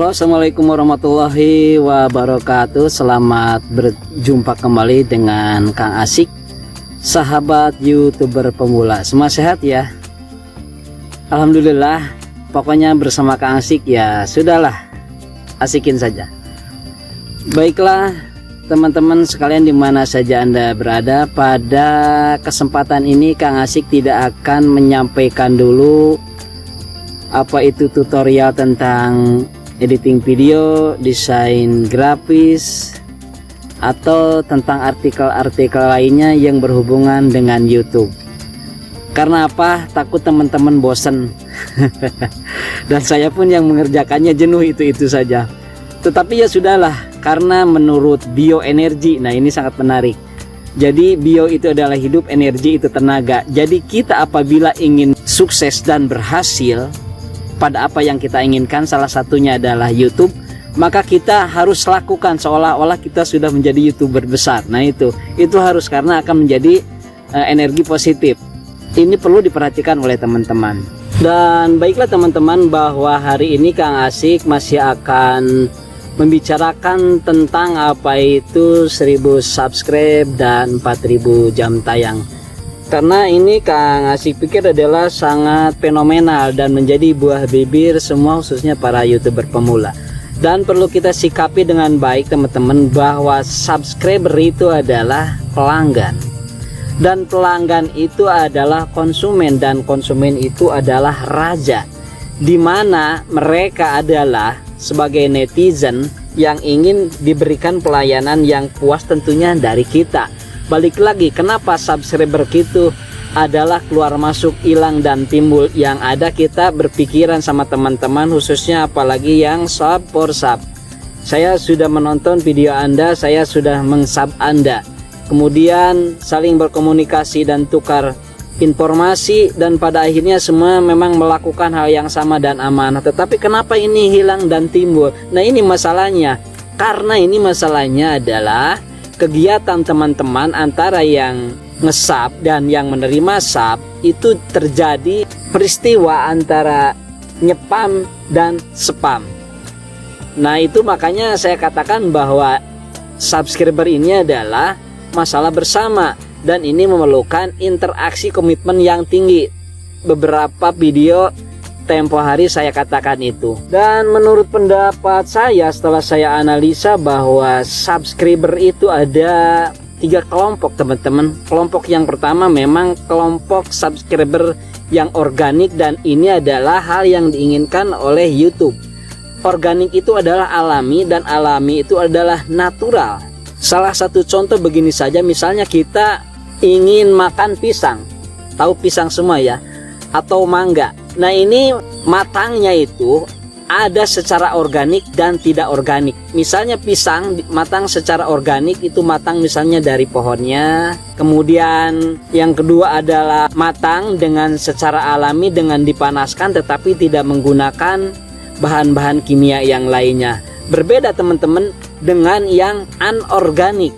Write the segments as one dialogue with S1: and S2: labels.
S1: Halo, assalamualaikum warahmatullahi wabarakatuh. Selamat berjumpa kembali dengan Kang Asik, sahabat YouTuber pemula. Semua sehat ya? Alhamdulillah. Pokoknya bersama Kang Asik ya sudahlah, asikin saja. Baiklah teman-teman sekalian dimana saja Anda berada, pada kesempatan ini Kang Asik tidak akan menyampaikan dulu apa itu tutorial tentang editing video, desain grafis, atau tentang artikel-artikel lainnya yang berhubungan dengan YouTube. Karena apa? Takut teman-teman bosen. Dan saya pun yang mengerjakannya jenuh itu saja. Tetapi ya sudahlah, karena menurut bioenergi, nah ini sangat menarik. Jadi bio itu adalah hidup, energi itu tenaga. Jadi kita apabila ingin sukses dan berhasil pada apa yang kita inginkan, salah satunya adalah YouTube, maka kita harus lakukan seolah-olah kita sudah menjadi YouTuber besar. Nah itu harus, karena akan menjadi energi positif. Ini perlu diperhatikan oleh teman-teman. Dan baiklah teman-teman, bahwa hari ini Kang Asik masih akan membicarakan tentang apa itu 1000 subscribe dan 4000 jam tayang. Karena ini Kang Asik pikir adalah sangat fenomenal dan menjadi buah bibir semua, khususnya para YouTuber pemula. Dan perlu kita sikapi dengan baik teman-teman, bahwa subscriber itu adalah pelanggan, dan pelanggan itu adalah konsumen, dan konsumen itu adalah raja, dimana mereka adalah sebagai netizen yang ingin diberikan pelayanan yang puas tentunya dari kita. Balik lagi, kenapa subscriber itu adalah keluar masuk, hilang dan timbul. Yang ada kita berpikiran sama teman-teman, khususnya apalagi yang sub for sub. Saya sudah menonton video Anda, saya sudah meng-sub Anda, kemudian saling berkomunikasi dan tukar informasi, dan pada akhirnya semua memang melakukan hal yang sama dan amanah. Tetapi kenapa ini hilang dan timbul? Nah ini masalahnya. Karena ini masalahnya adalah kegiatan teman-teman antara yang nge-sub dan yang menerima sub, itu terjadi peristiwa antara nyepam dan spam. Nah itu makanya saya katakan bahwa subscriber ini adalah masalah bersama, dan ini memerlukan interaksi komitmen yang tinggi. Beberapa video tempo hari saya katakan itu. Dan menurut pendapat saya, setelah saya analisa, bahwa subscriber itu ada 3 kelompok teman-teman. Kelompok yang pertama memang kelompok subscriber yang organik, dan ini adalah hal yang diinginkan oleh YouTube. Organik itu adalah alami, dan alami itu adalah natural. Salah satu contoh begini saja, misalnya kita ingin makan pisang, tahu pisang semua ya, atau mangga. Nah ini matangnya itu ada secara organik dan tidak organik. Misalnya pisang matang secara organik, itu matang misalnya dari pohonnya. Kemudian yang kedua adalah matang dengan secara alami, dengan dipanaskan tetapi tidak menggunakan bahan-bahan kimia yang lainnya. Berbeda teman-teman dengan yang anorganik,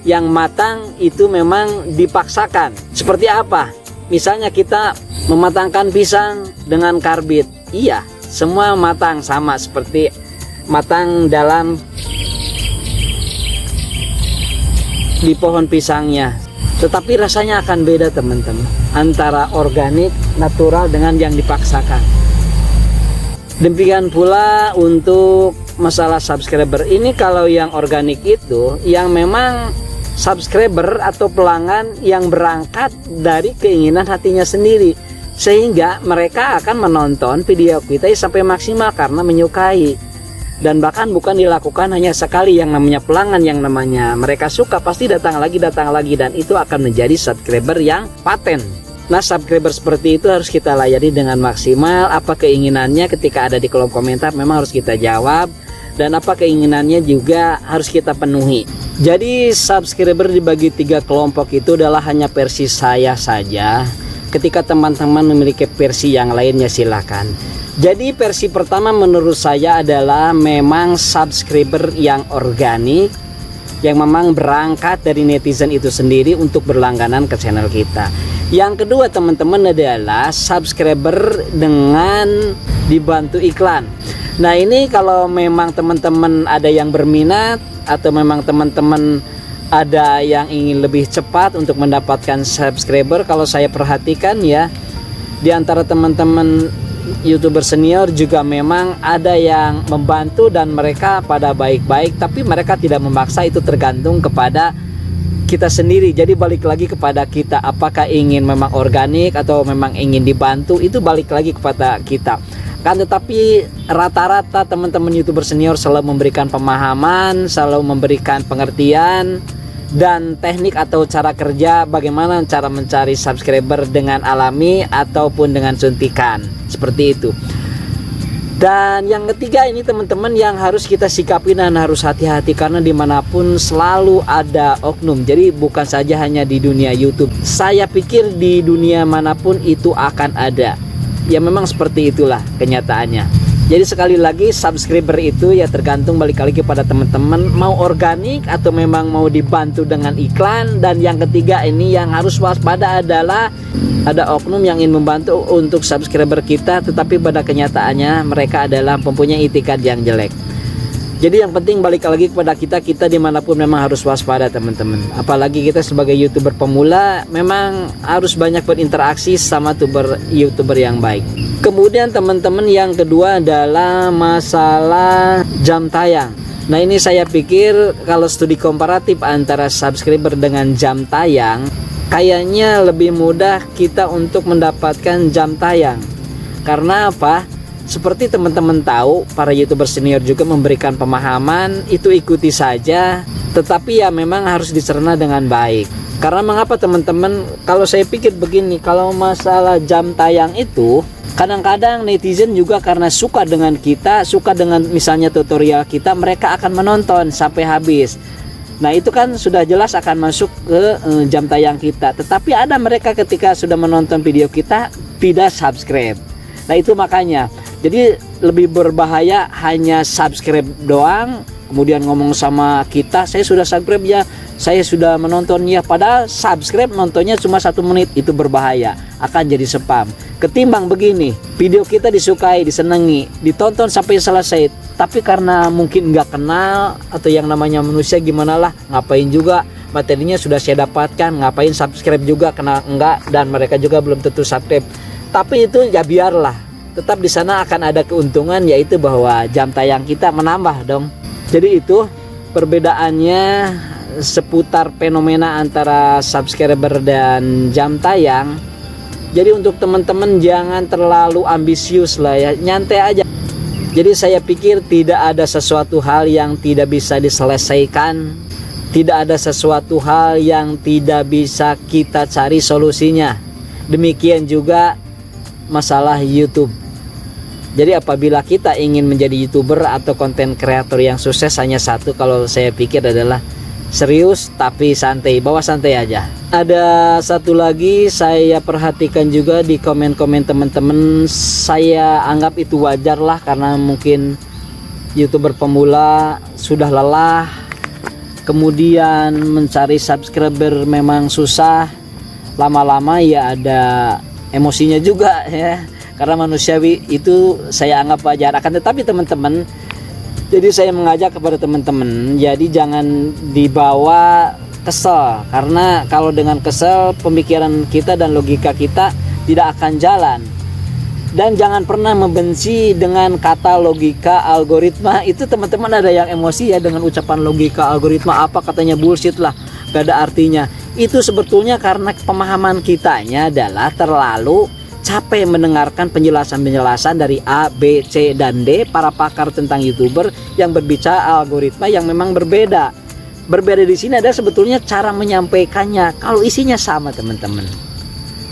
S1: yang matang itu memang dipaksakan. Seperti apa? Misalnya kita mematangkan pisang dengan karbit, iya, semua matang sama seperti matang dalam di pohon pisangnya. Tetapi rasanya akan beda teman-teman, antara organik, natural dengan yang dipaksakan. Demikian pula untuk masalah subscriber ini. Kalau yang organik itu yang memang subscriber atau pelanggan yang berangkat dari keinginan hatinya sendiri, sehingga mereka akan menonton video kita sampai maksimal karena menyukai. Dan bahkan bukan dilakukan hanya sekali, yang namanya pelanggan, yang namanya mereka suka pasti datang lagi, dan itu akan menjadi subscriber yang paten. Nah subscriber seperti itu harus kita layani dengan maksimal. Apa keinginannya ketika ada di kolom komentar memang harus kita jawab, dan apa keinginannya juga harus kita penuhi. Jadi subscriber dibagi 3 kelompok itu adalah hanya versi saya saja. Ketika teman-teman memiliki versi yang lainnya silahkan. Jadi versi pertama menurut saya adalah memang subscriber yang organik, yang memang berangkat dari netizen itu sendiri untuk berlangganan ke channel kita. Yang kedua teman-teman adalah subscriber dengan dibantu iklan. Nah ini kalau memang teman-teman ada yang berminat atau memang teman-teman ada yang ingin lebih cepat untuk mendapatkan subscriber, kalau saya perhatikan ya, di antara teman-teman YouTuber senior juga memang ada yang membantu dan mereka pada baik-baik, tapi mereka tidak memaksa, itu tergantung kepada kita sendiri. Jadi balik lagi kepada kita, apakah ingin memang organik atau memang ingin dibantu, itu balik lagi kepada kita kan. Tetapi rata-rata teman-teman YouTuber senior selalu memberikan pemahaman, selalu memberikan pengertian dan teknik atau cara kerja, bagaimana cara mencari subscriber dengan alami ataupun dengan suntikan, seperti itu. Dan yang ketiga ini teman-teman yang harus kita sikapi dan harus hati-hati, karena dimanapun selalu ada oknum. Jadi bukan saja hanya di dunia YouTube, saya pikir di dunia manapun itu akan ada. Ya memang seperti itulah kenyataannya. Jadi sekali lagi, subscriber itu ya tergantung balik lagi kepada teman-teman mau organik atau memang mau dibantu dengan iklan. Dan yang ketiga ini yang harus waspada adalah ada oknum yang ingin membantu untuk subscriber kita, tetapi pada kenyataannya mereka adalah mempunyai itikat yang jelek. Jadi yang penting balik lagi kepada kita dimanapun memang harus waspada teman-teman. Apalagi kita sebagai YouTuber pemula memang harus banyak berinteraksi sama YouTuber yang baik. Kemudian teman-teman yang kedua adalah masalah jam tayang. Nah ini saya pikir kalau studi komparatif antara subscriber dengan jam tayang, kayaknya lebih mudah kita untuk mendapatkan jam tayang. Karena apa? Seperti teman-teman tahu, para YouTuber senior juga memberikan pemahaman, itu ikuti saja, tetapi ya memang harus dicerna dengan baik. Karena mengapa teman-teman, kalau saya pikir begini, kalau masalah jam tayang itu kadang-kadang netizen juga karena suka dengan kita, suka dengan misalnya tutorial kita, mereka akan menonton sampai habis. Nah itu kan sudah jelas akan masuk ke jam tayang kita. Tetapi ada mereka ketika sudah menonton video kita tidak subscribe. Nah itu makanya, jadi lebih berbahaya hanya subscribe doang, kemudian ngomong sama kita, saya sudah subscribe ya, saya sudah menonton ya, padahal subscribe nontonnya cuma 1 menit, itu berbahaya, akan jadi spam. Ketimbang begini, video kita disukai, disenangi, ditonton sampai selesai, tapi karena mungkin nggak kenal atau yang namanya manusia gimana lah, ngapain juga, materinya sudah saya dapatkan, ngapain subscribe juga, kenal enggak, dan mereka juga belum tentu subscribe. Tapi itu ya biarlah, tetap di sana akan ada keuntungan, yaitu bahwa jam tayang kita menambah dong. Jadi itu perbedaannya seputar fenomena antara subscriber dan jam tayang. Jadi untuk teman-teman jangan terlalu ambisius lah ya, nyantai aja. Jadi saya pikir tidak ada sesuatu hal yang tidak bisa diselesaikan, tidak ada sesuatu hal yang tidak bisa kita cari solusinya. Demikian juga masalah YouTube. Jadi apabila kita ingin menjadi YouTuber atau konten kreator yang sukses, hanya satu kalau saya pikir adalah serius tapi santai, bawa santai aja. Ada satu lagi saya perhatikan juga di komen-komen teman-teman, saya anggap itu wajar lah, karena mungkin YouTuber pemula sudah lelah, kemudian mencari subscriber memang susah, lama-lama ya ada emosinya juga ya, karena manusiawi, itu saya anggap wajar. Akan tetapi teman-teman, jadi saya mengajak kepada teman-teman, jadi jangan dibawa kesel, karena kalau dengan kesel pemikiran kita dan logika kita tidak akan jalan. Dan jangan pernah membenci dengan kata logika, algoritma. Itu teman-teman ada yang emosi ya dengan ucapan logika, algoritma, apa katanya bullshit lah, gak ada artinya. Itu sebetulnya karena pemahaman kitanya adalah terlalu capek mendengarkan penjelasan-penjelasan dari A, B, C, dan D, para pakar tentang YouTuber yang berbicara algoritma yang memang berbeda. Berbeda di sini adalah sebetulnya cara menyampaikannya. Kalau isinya sama teman-teman.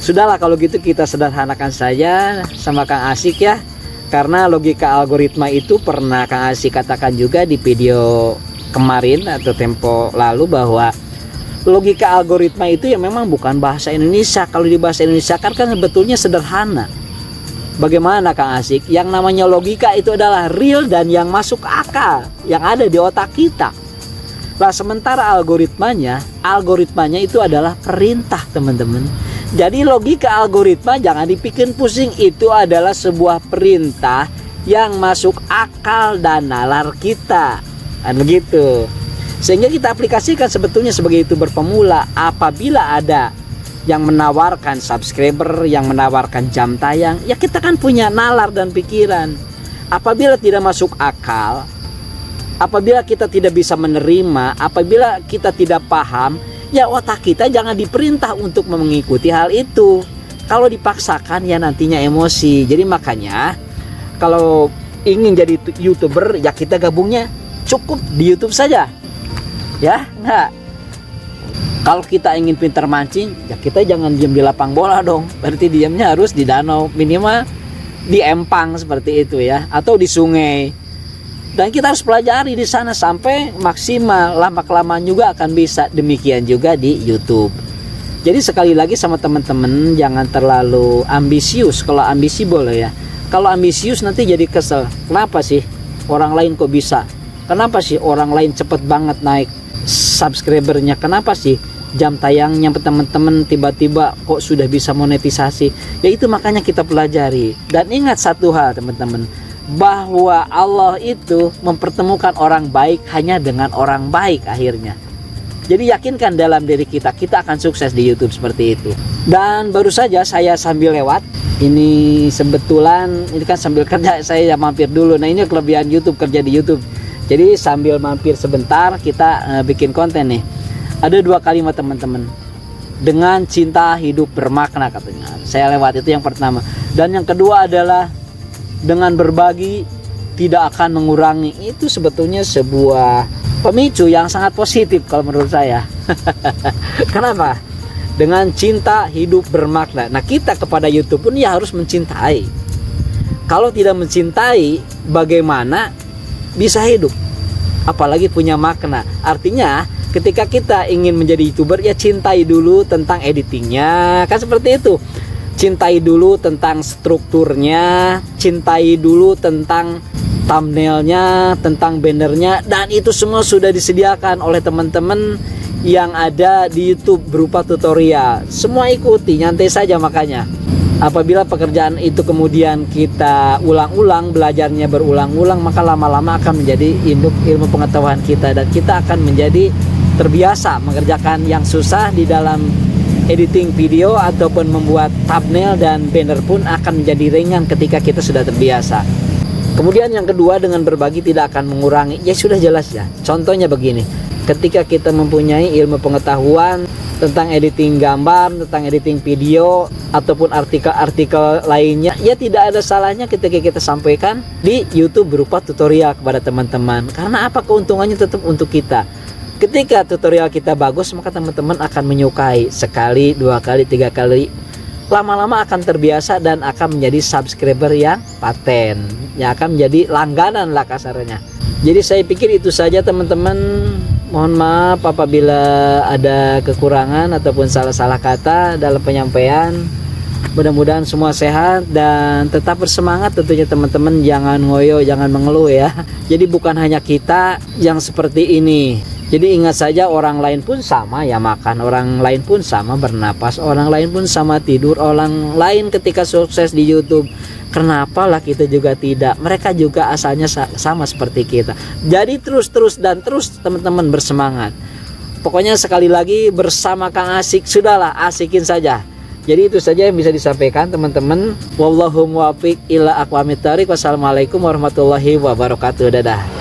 S1: Sudahlah kalau gitu kita sederhanakan saja sama Kang Asik ya. Karena logika algoritma itu pernah Kang Asik katakan juga di video kemarin atau tempo lalu, bahwa logika algoritma itu ya memang bukan bahasa Indonesia. Kalau di bahasa Indonesia kan sebetulnya sederhana. Bagaimana Kang Asik? Yang namanya logika itu adalah real dan yang masuk akal, yang ada di otak kita. Nah sementara algoritmanya itu adalah perintah teman-teman. Jadi logika algoritma jangan dibikin pusing, itu adalah sebuah perintah yang masuk akal dan nalar kita, kan begitu. Sehingga kita aplikasikan sebetulnya sebagai YouTuber pemula. Apabila ada yang menawarkan subscriber, yang menawarkan jam tayang, ya kita kan punya nalar dan pikiran. Apabila tidak masuk akal, apabila kita tidak bisa menerima, apabila kita tidak paham, ya otak kita jangan diperintah untuk mengikuti hal itu. Kalau dipaksakan ya nantinya emosi. Jadi makanya kalau ingin jadi YouTuber, ya kita gabungnya cukup di YouTube saja. Ya, enggak. Kalau kita ingin pintar mancing, ya kita jangan diam di lapang bola dong. Berarti diamnya harus di danau, minimal di empang seperti itu ya, atau di sungai. Dan kita harus pelajari di sana sampai maksimal. Lama-kelamaan juga akan bisa. Demikian juga di YouTube. Jadi sekali lagi sama teman-teman, jangan terlalu ambisius. Kalau ambisi boleh ya. Kalau ambisius nanti jadi kesel. Kenapa sih orang lain kok bisa? Kenapa sih orang lain cepet banget naik subscribernya? Kenapa sih jam tayangnya teman-teman tiba-tiba kok sudah bisa monetisasi? Ya itu makanya kita pelajari. Dan ingat satu hal teman-teman, bahwa Allah itu mempertemukan orang baik hanya dengan orang baik akhirnya. Jadi yakinkan dalam diri kita, kita akan sukses di YouTube seperti itu. Dan baru saja saya sambil lewat, ini kebetulan ini kan sambil kerja, saya mampir dulu. Nah ini kelebihan YouTube, kerja di YouTube. Jadi sambil mampir sebentar kita bikin konten nih. Ada 2 kalimat teman-teman. Dengan cinta hidup bermakna katanya. Saya lewat itu yang pertama. Dan yang kedua adalah dengan berbagi tidak akan mengurangi. Itu sebetulnya sebuah pemicu yang sangat positif kalau menurut saya. Kenapa? Dengan cinta hidup bermakna. Nah kita kepada YouTube pun ya harus mencintai. Kalau tidak mencintai, bagaimana bisa hidup? Apalagi punya makna. Artinya ketika kita ingin menjadi YouTuber, ya cintai dulu tentang editingnya. Kan seperti itu. Cintai dulu tentang strukturnya, cintai dulu tentang thumbnailnya, tentang bannernya, dan itu semua sudah disediakan oleh teman-teman yang ada di YouTube berupa tutorial. Semua ikuti, nyantai saja. Makanya apabila pekerjaan itu kemudian kita ulang-ulang, belajarnya berulang-ulang, maka lama-lama akan menjadi ilmu pengetahuan kita, dan kita akan menjadi terbiasa mengerjakan yang susah di dalam editing video ataupun membuat thumbnail dan banner pun akan menjadi ringan ketika kita sudah terbiasa. Kemudian yang kedua, dengan berbagi tidak akan mengurangi. Ya sudah jelas ya. Contohnya begini, ketika kita mempunyai ilmu pengetahuan tentang editing gambar, tentang editing video ataupun artikel-artikel lainnya, ya tidak ada salahnya ketika kita sampaikan di YouTube berupa tutorial kepada teman-teman. Karena apa? Keuntungannya tetap untuk kita. Ketika tutorial kita bagus, maka teman-teman akan menyukai sekali, 2 kali, 3 kali. Lama-lama akan terbiasa dan akan menjadi subscriber yang paten, yang akan menjadi langganan lah kasarnya. Jadi saya pikir itu saja teman-teman. Mohon maaf apabila ada kekurangan ataupun salah-salah kata dalam penyampaian. Mudah-mudahan semua sehat dan tetap bersemangat tentunya teman-teman. Jangan ngoyo, jangan mengeluh ya. Jadi bukan hanya kita yang seperti ini. Jadi ingat saja, orang lain pun sama ya makan, orang lain pun sama bernapas, orang lain pun sama tidur, orang lain ketika sukses di YouTube. Kenapa lah kita juga tidak? Mereka juga asalnya sama seperti kita. Jadi terus teman-teman bersemangat. Pokoknya sekali lagi bersama Kang Asik, sudahlah asikin saja. Jadi itu saja yang bisa disampaikan teman-teman. Wallahu muwaffiq ila aqwamit thoriq. Wassalamualaikum warahmatullahi wabarakatuh. Dadah.